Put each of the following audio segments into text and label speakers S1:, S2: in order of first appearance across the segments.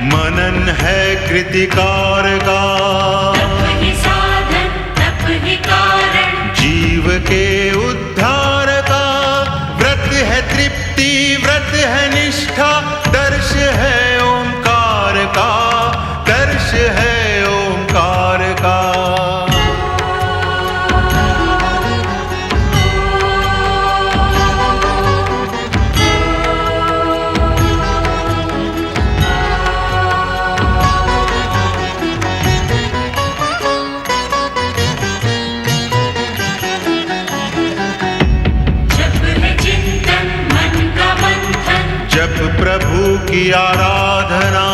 S1: मनन है कृतिकार का,
S2: तप ही साधन तप ही कारण,
S1: जीव के उद्धार का। व्रत है तृप्ति व्रत है निष्ठा, दर्श है ओंकार का, दर्श है ओंकार का। जप प्रभु की आराधना,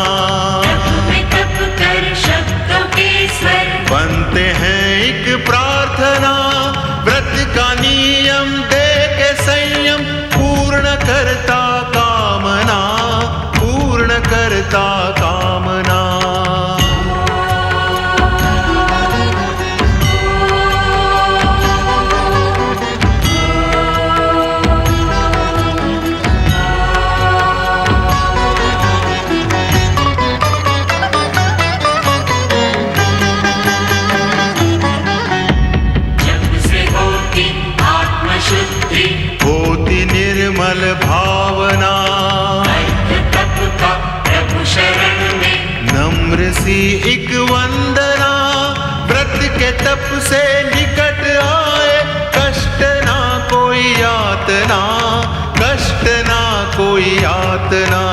S2: तप कर शब्दों के स्वर,
S1: बनते हैं एक प्रार्थना। व्रत का नियम दे के संयम, पूर्ण करता कामना, पूर्ण करता कामना। होती निर्मल भावना,
S2: तप का प्रभु शरण में,
S1: नम्र सी एक वंदना। व्रत के तप से निकट आए, कष्ट ना कोई यातना, कष्ट ना कोई यातना।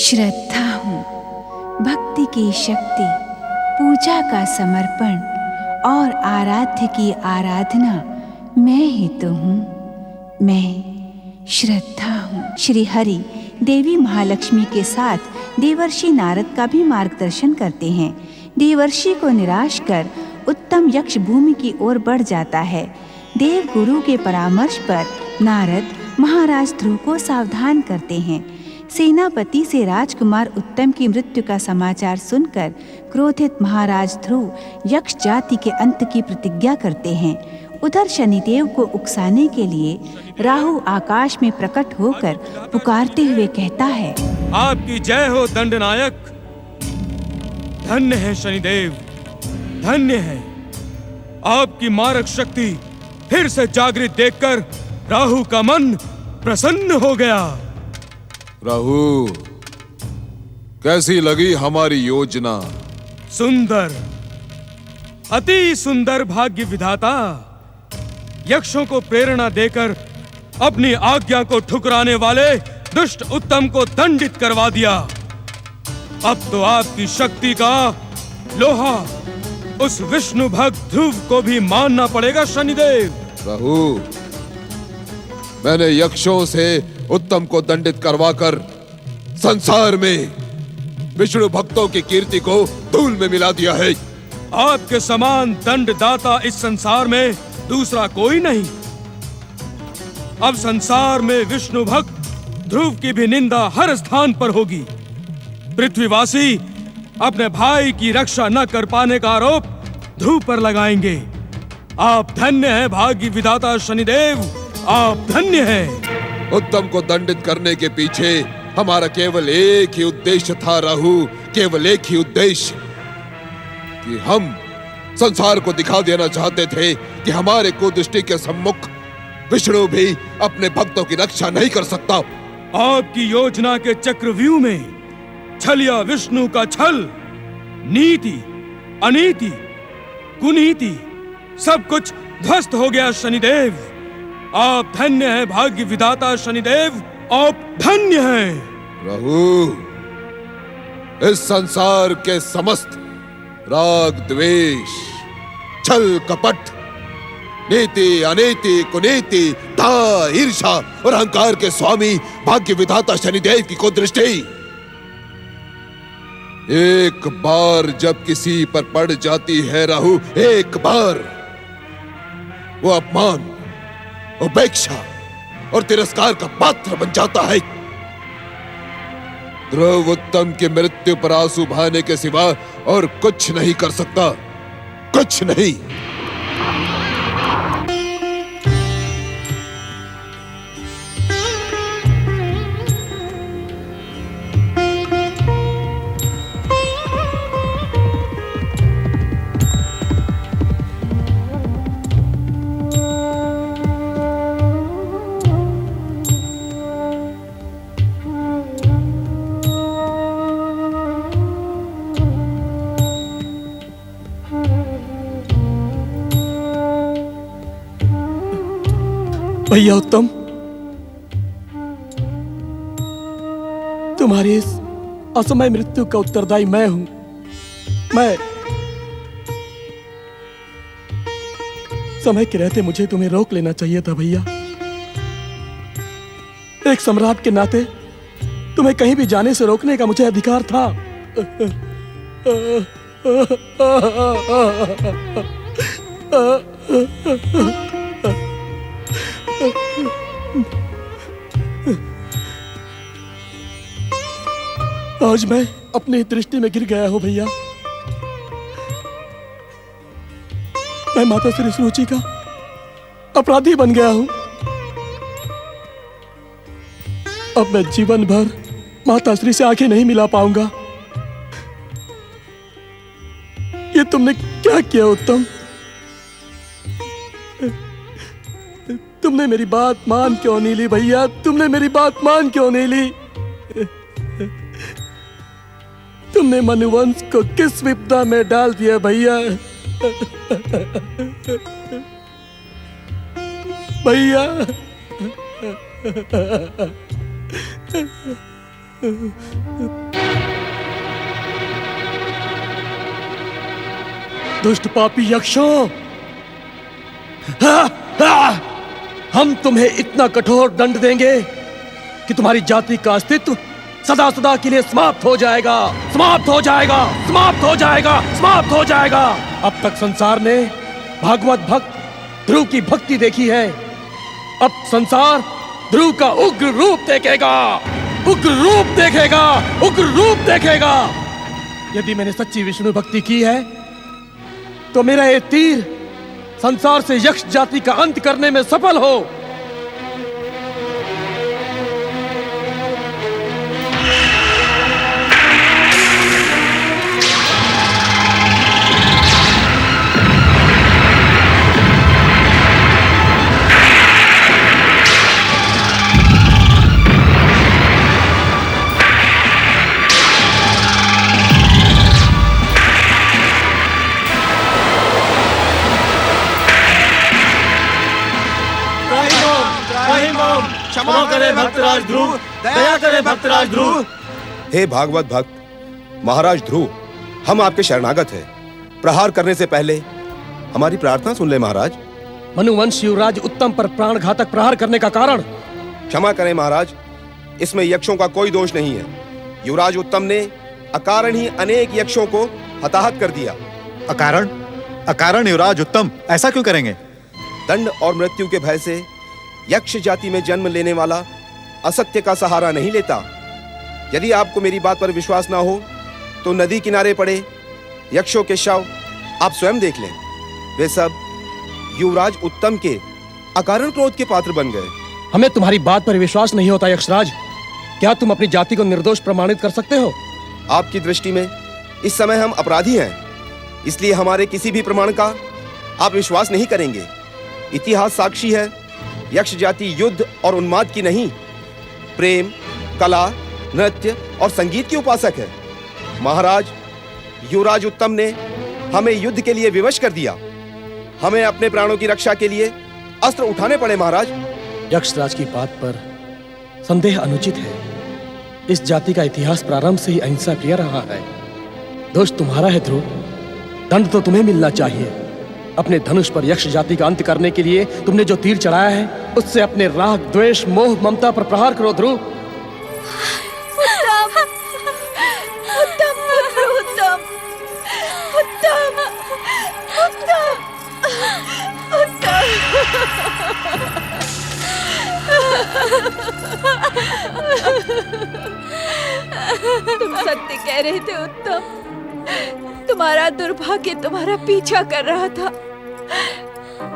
S3: श्रद्धा हूँ, भक्ति की शक्ति, पूजा का समर्पण और आराध्य की आराधना मैं ही तो हूँ। मैं श्रद्धा हूँ। श्री हरि देवी महालक्ष्मी के साथ देवर्षि नारद का भी मार्गदर्शन करते हैं। देवर्षि को निराश कर उत्तम यक्ष भूमि की ओर बढ़ जाता है। देव गुरु के परामर्श पर नारद महाराज ध्रुव को सावधान करते हैं। सेनापति से राजकुमार उत्तम की मृत्यु का समाचार सुनकर क्रोधित महाराज ध्रुव यक्ष जाति के अंत की प्रतिज्ञा करते हैं। उधर शनिदेव को उकसाने के लिए राहु आकाश में प्रकट होकर पुकारते हुए कहता है,
S4: आपकी जय हो दंडनायक। धन्य है शनिदेव, धन्य है। आपकी मारक शक्ति फिर से जागृत देखकर राहु का मन प्रसन्न हो गया।
S5: राहु, कैसी लगी हमारी योजना?
S4: सुंदर, अति सुंदर भाग्य विधाता। यक्षों को प्रेरणा देकर अपनी आज्ञा को ठुकराने वाले दुष्ट उत्तम को दंडित करवा दिया। अब तो आपकी शक्ति का लोहा उस विष्णु भक्त ध्रुव को भी मानना पड़ेगा शनिदेव।
S5: राहु, मैंने यक्षों से उत्तम को दंडित करवाकर संसार में विष्णु भक्तों की कीर्ति को धूल में मिला दिया है।
S4: आपके समान दंडदाता इस संसार में दूसरा कोई नहीं। अब संसार में विष्णु भक्त ध्रुव की भी निंदा हर स्थान पर होगी। पृथ्वीवासी अपने भाई की रक्षा न कर पाने का आरोप ध्रुव पर लगाएंगे। आप धन्य हैं भाग्य विधाता शनिदेव, आप धन्य हैं।
S5: उत्तम को दंडित करने के पीछे हमारा केवल एक ही उद्देश्य था राहु, केवल एक ही उद्देश्य, कि हम संसार को दिखा देना चाहते थे कि हमारे कुदृष्टि के सम्मुख विष्णु भी अपने भक्तों की रक्षा नहीं कर सकता।
S4: आपकी योजना के चक्रव्यूह में छलिया विष्णु का छल, नीति, अनीति, कुनीति सब कुछ ध्वस्त हो गया। शनिदेव, आप धन्य हैं। भाग्य विधाता शनिदेव, आप धन्य हैं।
S5: प्रभु, इस संसार के समस्त राग, द्वेष, छल, कपट, नीति, अनीति, कुनीति, धा, ईर्षा और अहंकार के स्वामी भाग्य विधाता शनिदेव की कुदृष्टि एक बार जब किसी पर पड़ जाती है राहु, एक बार वो अपमान, उपेक्षा और तिरस्कार का पात्र बन जाता है। ध्रुव उत्तम की मृत्यु पर आंसू बहाने के सिवा और कुछ नहीं कर सकता, कुछ नहीं।
S6: भैया उत्तम, तुम्हारी इस असमय मृत्यु का उत्तरदायी मैं हूं। मैं समय के रहते मुझे तुम्हें रोक लेना चाहिए था भैया। एक सम्राट के नाते तुम्हें कहीं भी जाने से रोकने का मुझे अधिकार था। आज मैं अपनी दृष्टि में गिर गया हूं भैया। मैं माता श्री सुरुचि का अपराधी बन गया हूं। अब मैं जीवन भर माता श्री से आंखें नहीं मिला पाऊंगा। ये तुमने क्या किया उत्तम? तुमने मेरी बात मान क्यों नहीं ली भैया? तुमने मेरी बात मान क्यों नहीं ली? तुमने मनुवंश को किस विपदा में डाल दिया भैया? भैया, दुष्ट पापी यक्षों, हम तुम्हें इतना कठोर दंड देंगे कि तुम्हारी जाति का अस्तित्व सदा सदा के लिए समाप्त हो जाएगा, समाप्त हो जाएगा, समाप्त हो जाएगा, समाप्त हो जाएगा। अब तक संसार ने भागवत भक्त ध्रुव की भक्ति देखी है। अब संसार ध्रुव का उग्र रूप देखेगा, उग्र रूप देखेगा, उग्र रूप देखेगा। यदि मैंने सच्ची विष्णु भक्ति की है तो मेरा ये तीर संसार से यक्ष जाति का अंत करने में सफल हो।
S7: क्षमा करे भक्तराज ध्रुव, दया करे भक्तराज ध्रुव।
S8: हे भागवत भक्त महाराज ध्रुव, हम आपके शरणागत हैं। प्रहार करने से पहले हमारी प्रार्थना सुन ले महाराज।
S6: मनुवंश युवराज उत्तम पर प्राणघातक प्रहार करने का कारण?
S8: क्षमा करें महाराज, इसमें यक्षों का कोई दोष नहीं है। युवराज उत्तम ने अकारण ही अनेक यक्षों को हताहत कर दिया।
S7: अकारण? अकारण युवराज उत्तम ऐसा क्यों करेंगे?
S8: दंड और मृत्यु के भय से यक्ष जाति में जन्म लेने वाला असत्य का सहारा नहीं लेता। यदि आपको मेरी बात पर विश्वास ना हो तो नदी किनारे पड़े यक्षों के शव आप स्वयं देख लें। वे सब युवराज उत्तम के अकारण क्रोध के पात्र बन गए।
S6: हमें तुम्हारी बात पर विश्वास नहीं होता यक्षराज। क्या तुम अपनी जाति को निर्दोष प्रमाणित कर सकते हो?
S8: आपकी दृष्टि में इस समय हम अपराधी हैं, इसलिए हमारे किसी भी प्रमाण का आप विश्वास नहीं करेंगे। इतिहास साक्षी है यक्ष जाति युद्ध और उन्माद की नहीं, प्रेम, कला, नृत्य और संगीत की उपासक है। महाराज, युवराज उत्तम ने हमें युद्ध के लिए विवश कर दिया। हमें अपने प्राणों की रक्षा के लिए अस्त्र उठाने पड़े महाराज।
S6: यक्षराज की बात पर संदेह अनुचित है। इस जाति का इतिहास प्रारंभ से ही अहिंसा प्रिय रहा है। दोष तुम्हारा है ध्रुव, दंड तो तुम्हें मिलना चाहिए। अपने धनुष पर यक्ष जाति का अंत करने के लिए तुमने जो तीर चढ़ाया है, उससे अपने राग, द्वेष, मोह, ममता पर प्रहार करो ध्रुव।
S3: उत्तम, उत्तम पुत्र, उत्तम, उत्तम, उत्तम, तुम सत्य कह रहे थे उत्तम। तुम्हारा दुर्भाग्य तुम्हारा पीछा कर रहा था।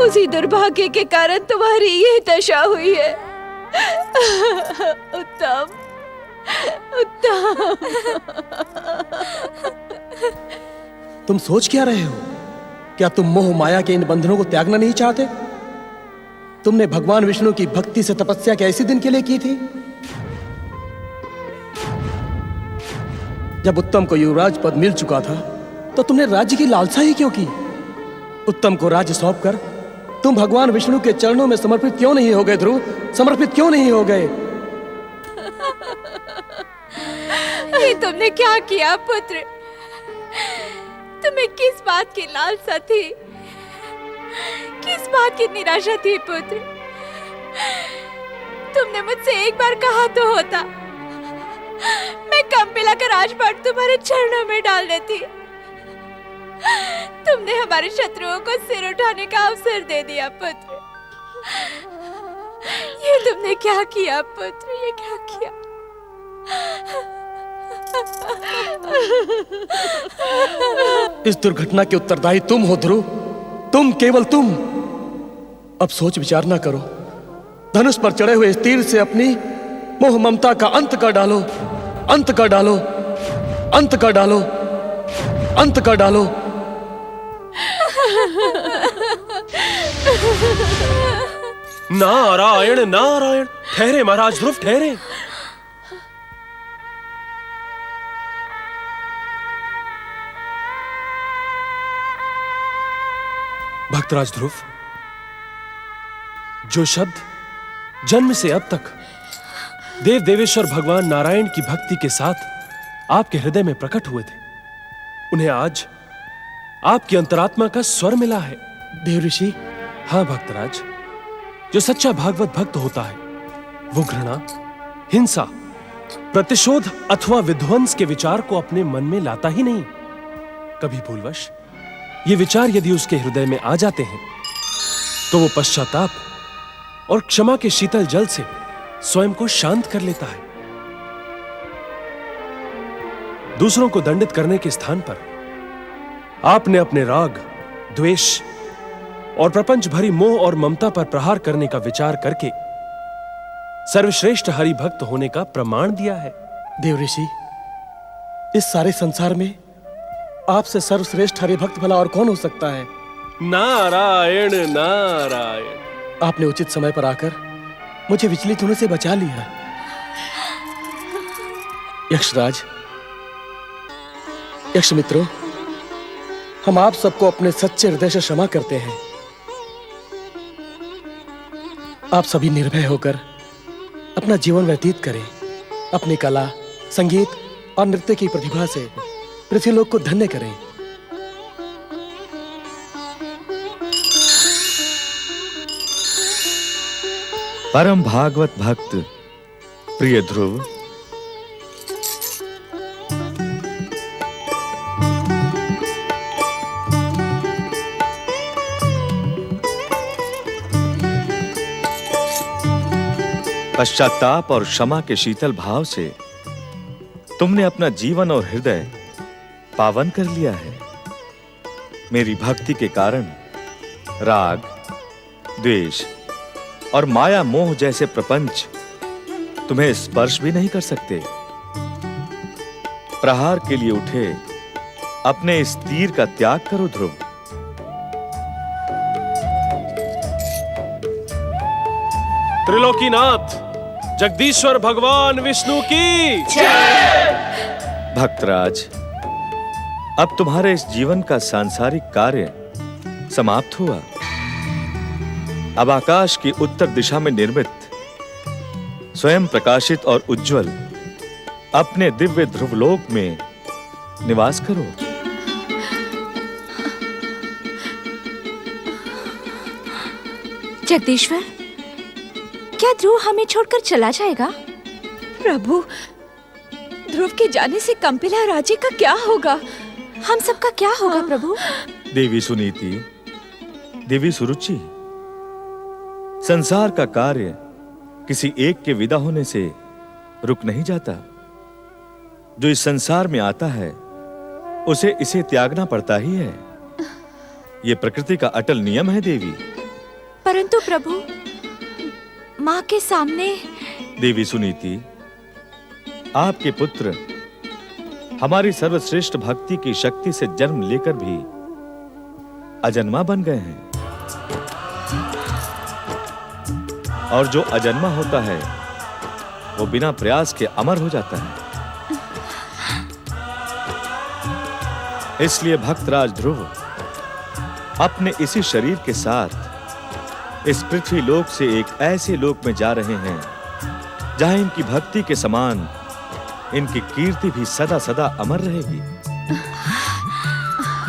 S3: उसी दुर्भाग्य के कारण तुम्हारी ये दशा हुई है। उत्तम, उत्तम।
S6: तुम सोच क्या रहे हो? क्या तुम मोह माया के इन बंधनों को त्यागना नहीं चाहते? तुमने भगवान विष्णु की भक्ति से तपस्या कैसे दिन के लिए की थी? जब उत्तम को युवराज पद मिल चुका था, तो तुमने राज्य की लालसा ही क्यों की? उत्तम को राज्य सौंपकर तुम भगवान विष्णु के चरणों में समर्पित क्यों नहीं हो गए ध्रुव? समर्पित क्यों नहीं हो गए?
S3: ये तुमने क्या किया पुत्र? तुम्हें किस बात की लालसा थी? किस बात की निराशा थी पुत्र? तुमने मुझसे एक बार कहा तो होता, मैं कंपिला का राजपाट तुम्हारे चरणों में डाल देती। तुमने हमारे शत्रुओं को सिर उठाने का अवसर दे दिया पुत्र। ये तुमने क्या किया पुत्र? ये क्या किया?
S6: इस दुर्घटना के उत्तरदायी तुम हो ध्रुव, तुम, केवल तुम। अब सोच विचार ना करो। धनुष पर चढ़े हुए इस तीर से अपनी मोह ममता का अंत कर डालो, अंत कर डालो, अंत कर डालो, अंत कर डालो।
S9: नारायण नारायण। ठहरे महाराज ध्रुव, ठहरे। भक्तराज ध्रुव, जो शब्द जन्म से अब तक देव देवेश्वर भगवान नारायण की भक्ति के साथ आपके हृदय में प्रकट हुए थे, उन्हें आज आपकी अंतरात्मा का स्वर मिला है।
S6: देव ऋषि।
S9: हाँ भक्तराज, जो सच्चा भागवत भक्त होता है वो घृणा, हिंसा, प्रतिशोध अथवा विध्वंस के विचार को अपने मन में लाता ही नहीं। कभी भूलवश ये विचार यदि उसके हृदय में आ जाते हैं तो वो पश्चाताप और क्षमा के शीतल जल से स्वयं को शांत कर लेता है। दूसरों को दंडित करने के स्थान पर आपने अपने राग, द्वेष और प्रपंच भरी मोह और ममता पर प्रहार करने का विचार करके सर्वश्रेष्ठ हरि भक्त होने का प्रमाण दिया है।
S6: देव ऋषि, इस सारे संसार में आपसे सर्वश्रेष्ठ हरि भक्त भला और कौन हो सकता है?
S9: नारायण नारायण।
S6: आपने उचित समय पर आकर मुझे विचलित होने से बचा लिया। यक्षराज, यक्ष मित्रों, हम आप सबको अपने सच्चे हृदय से क्षमा करते हैं। आप सभी निर्भय होकर अपना जीवन व्यतीत करें। अपनी कला, संगीत और नृत्य की प्रतिभा से पृथ्वीलोक को धन्य करें।
S10: परम भागवत भक्त प्रिय ध्रुव, पश्चाताप और क्षमा के शीतल भाव से तुमने अपना जीवन और हृदय पावन कर लिया है। मेरी भक्ति के कारण राग, द्वेष और माया मोह जैसे प्रपंच तुम्हें स्पर्श भी नहीं कर सकते। प्रहार के लिए उठे अपने इस तीर का त्याग करो ध्रुव।
S9: त्रिलोकीनाथ जगदीश्वर भगवान विष्णु की
S10: भक्तराज, अब तुम्हारे इस जीवन का सांसारिक कार्य समाप्त हुआ। अब आकाश की उत्तर दिशा में निर्मित स्वयं प्रकाशित और उज्जवल अपने दिव्य ध्रुवलोक में निवास करो।
S11: जगदीश्वर, क्या ध्रुव हमें छोड़कर चला जाएगा?
S3: प्रभु, ध्रुव के जाने से कंपिला राज्य का क्या होगा?
S11: हम सबका क्या होगा प्रभु?
S10: देवी सुनीति, देवी सुरुचि, संसार का कार्य किसी एक के विदा होने से रुक नहीं जाता। जो इस संसार में आता है उसे इसे त्यागना पड़ता ही है। यह प्रकृति का अटल नियम है देवी।
S11: परंतु प्रभु, माँ के सामने।
S10: देवी सुनीति, आपके पुत्र हमारी सर्वश्रेष्ठ भक्ति की शक्ति से जन्म लेकर भी अजन्मा बन गए हैं, और जो अजन्मा होता है वो बिना प्रयास के अमर हो जाता है। इसलिए भक्तराज ध्रुव अपने इसी शरीर के साथ इस पृथ्वी लोक से एक ऐसे लोक में जा रहे हैं जहां इनकी भक्ति के समान इनकी कीर्ति भी सदा सदा अमर रहेगी।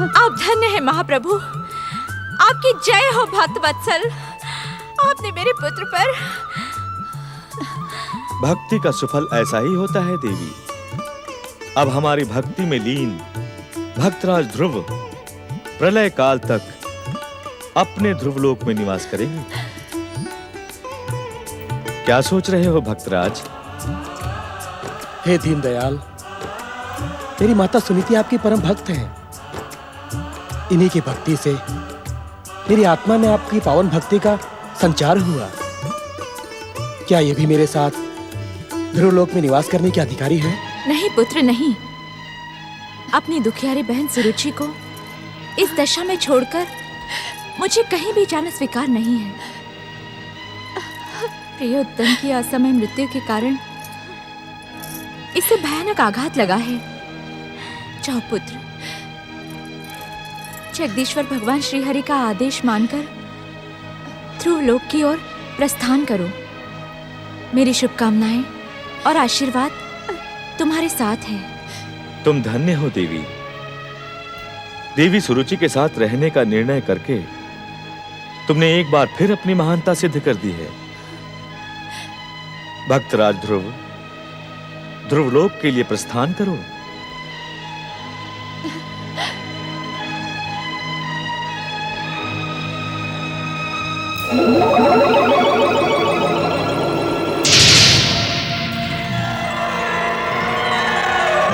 S11: आप धन्य हैं महाप्रभु, आपकी जय हो भक्त वत्सल। आपने मेरे पुत्र पर।
S10: भक्ति का सुफल ऐसा ही होता है देवी। अब हमारी भक्ति में लीन भक्तराज ध्रुव प्रलय काल तक अपने ध्रुवलोक में निवास करेंगे। क्या सोच रहे हो भक्तराज?
S6: हे दीनदयाल, मेरी माता सुनीति आपकी परम भक्त हैं। इन्हीं की भक्ति से मेरी आत्मा में आपकी पावन भक्ति का संचार हुआ। क्या ये भी मेरे साथ ध्रुवलोक में निवास करने के अधिकारी है?
S11: नहीं पुत्र, नहीं। अपनी दुखियारी बहन सुरुचि को इस दशा में छोड़कर मुझे कहीं भी जाना स्वीकार नहीं है। प्रियोत्तम की असमय मृत्यु के कारण इसे भयानक आघात लगा है। जाओ पुत्र, जगदीश्वर भगवान श्रीहरि का आदेश मानकर ध्रुवलोक की ओर प्रस्थान करो। मेरी शुभकामनाएं और आशीर्वाद तुम्हारे साथ है।
S10: तुम धन्य हो देवी। देवी सुरुचि के साथ रहने का निर्णय करके तुमने एक बार फिर अपनी महानता सिद्ध कर दी है। भक्तराज ध्रुव, ध्रुवलोक के लिए प्रस्थान करो।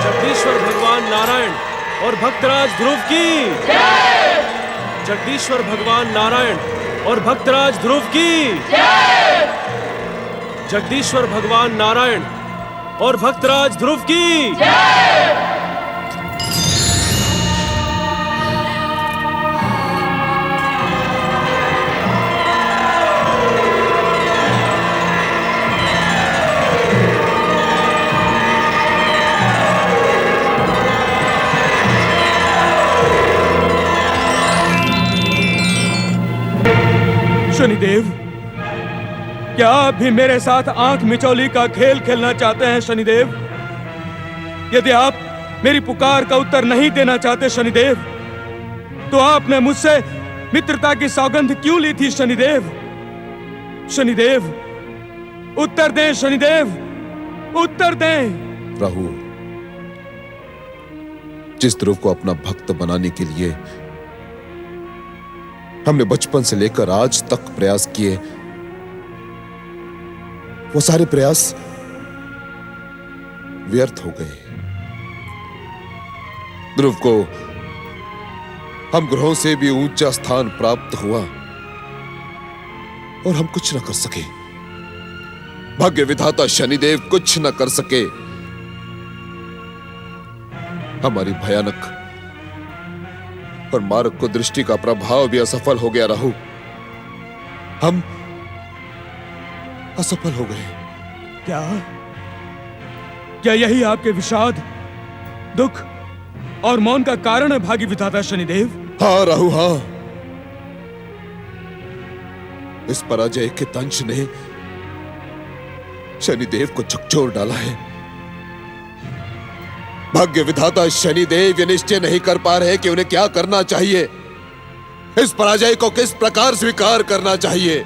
S9: जगदीश्वर भगवान नारायण और भक्तराज ध्रुव की। जगदीश्वर भगवान नारायण और भक्तराज ध्रुव की। जगदीश्वर भगवान नारायण और भक्तराज ध्रुव की।
S4: शनिदेव, क्या आप भी मेरे साथ आंख मिचौली का खेल खेलना चाहते हैं शनिदेव? यदि आप मेरी पुकार का उत्तर नहीं देना चाहते शनिदेव, तो आपने मुझसे मित्रता की सौगंध क्यों ली थी शनिदेव? शनिदेव, उत्तर दें शनिदेव, उत्तर दें।
S5: राहु, जिस ध्रुव को अपना भक्त बनाने के लिए हमने बचपन से लेकर आज तक प्रयास किए, वो सारे प्रयास व्यर्थ हो गए। ध्रुव को हम ग्रहों से भी ऊंचा स्थान प्राप्त हुआ और हम कुछ न कर सके। भाग्य विधाता शनिदेव कुछ न कर सके। हमारी भयानक और मार्ग को दृष्टि का प्रभाव भी असफल हो गया। राहु, असफल हो गए।
S4: क्या क्या यही आपके विषाद, दुख और मौन का कारण है भागी विधाता शनिदेव?
S5: हाँ राहु, हाँ। इस पराजय के दंश ने शनिदेव को झकझोर डाला है। भाग्य विधाता शनिदेव ये निश्चय नहीं कर पा रहे कि उन्हें क्या करना चाहिए, इस पराजय को किस प्रकार स्वीकार करना चाहिए।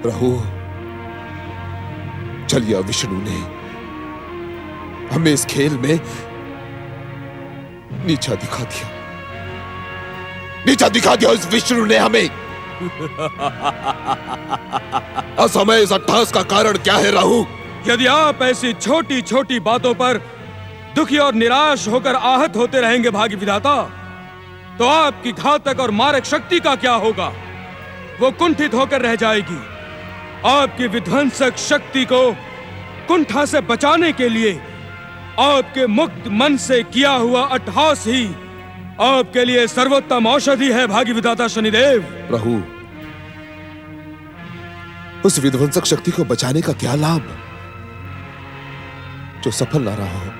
S5: राहु, चलिए विष्णु ने हमें इस खेल में नीचा दिखा दिया, नीचा दिखा दिया इस विष्णु ने हमें। असमय इस अट्ठास का कारण क्या है राहु?
S4: यदि आप ऐसी छोटी छोटी बातों पर दुखी और निराश होकर आहत होते रहेंगे भागी विधाता, तो आपकी घातक और मारक शक्ति का क्या होगा? वो कुंठित होकर रह जाएगी। आपकी विध्वंसक शक्ति को कुंठा से बचाने के लिए आपके मुक्त मन से किया हुआ अट्टहास ही आपके लिए सर्वोत्तम औषधि है भागी विधाता शनिदेव।
S5: प्रभु, उस विध्वंसक शक्ति को बचाने का क्या लाभ जो सफल ना रहा हो?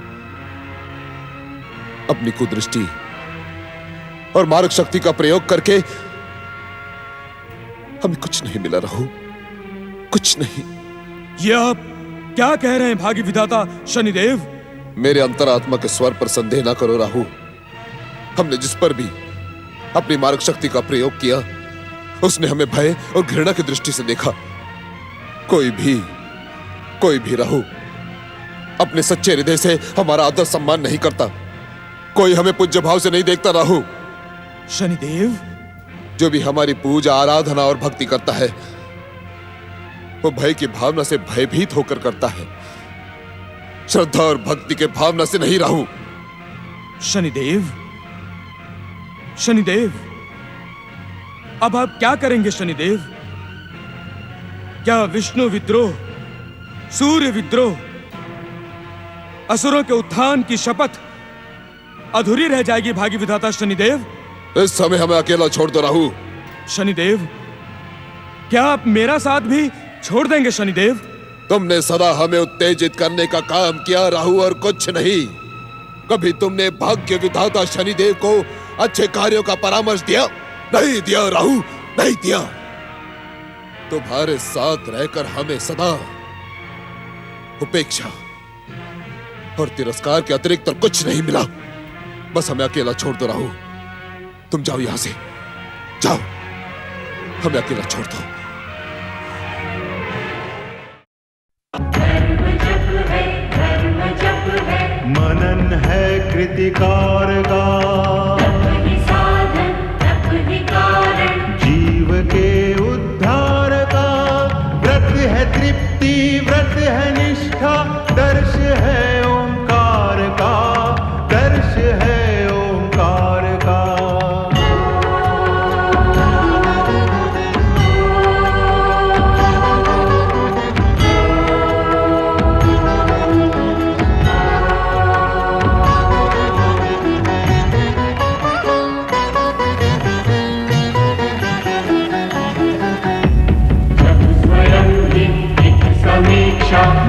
S5: अपनी कुदृष्टि और मारक शक्ति का प्रयोग करके हमें कुछ नहीं मिला राहु, कुछ नहीं।
S4: ये आप क्या कह रहे हैं भागी विधाता शनिदेव?
S5: मेरे अंतरात्मा के स्वर पर संदेह ना करो राहु। हमने जिस पर भी अपनी मारक शक्ति का प्रयोग किया, उसने हमें भय और घृणा की दृष्टि से देखा। कोई भी राहु अपने सच्चे हृदय से हमारा आदर सम्मान नहीं करता। कोई हमें पूज्य भाव से नहीं देखता राहु।
S4: शनिदेव,
S5: जो भी हमारी पूजा, आराधना और भक्ति करता है, वो भय की भावना से भयभीत होकर करता है, श्रद्धा और भक्ति के भावना से नहीं राहु।
S4: शनिदेव, अब आप क्या करेंगे शनिदेव? क्या विष्णु विद्रोह, सूर्य विद्रोह, असुरों के उत्थान की शपथ अधूरी रह जाएगी भागी विधाता शनिदेव?
S5: इस समय हमें अकेला छोड़ दो राहु।
S4: शनिदेव, क्या आप मेरा साथ भी छोड़ देंगे शनिदेव?
S5: तुमने सदा हमें उत्तेजित करने का काम किया राहु, और कुछ नहीं। कभी तुमने भाग्य विधाता शनिदेव को अच्छे कार्यों का परामर्श दिया? नहीं दिया राहु, नहीं दिया। तुम्हारे साथ रहकर हमें सदा उपेक्षा और तिरस्कार के अतिरिक्त और कुछ नहीं मिला। बस हमें अकेला छोड़ दो राहु। तुम जाओ यहां से, जाओ, हमें अकेला छोड़ दो।
S1: मनन है कृतिकार का,
S2: साधन तप ही कारण,
S1: जीव के उद्धार का। व्रत है तृप्ति, व्रत है निष्ठा, दर्श है ओंकार का, दर्श है ओंकार का।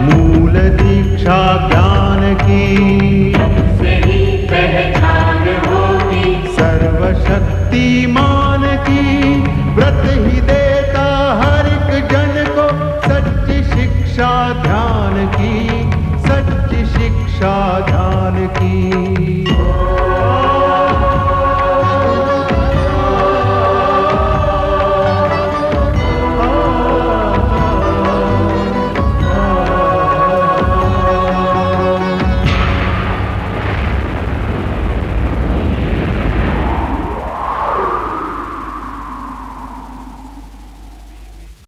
S1: मूल दीक्षा ज्ञान की,
S2: से ही पहचान होगी,
S1: सर्वशक्तिमान की। व्रत ही देता हर एक जन को सच्ची शिक्षा ध्यान की, सच्ची शिक्षा ध्यान की।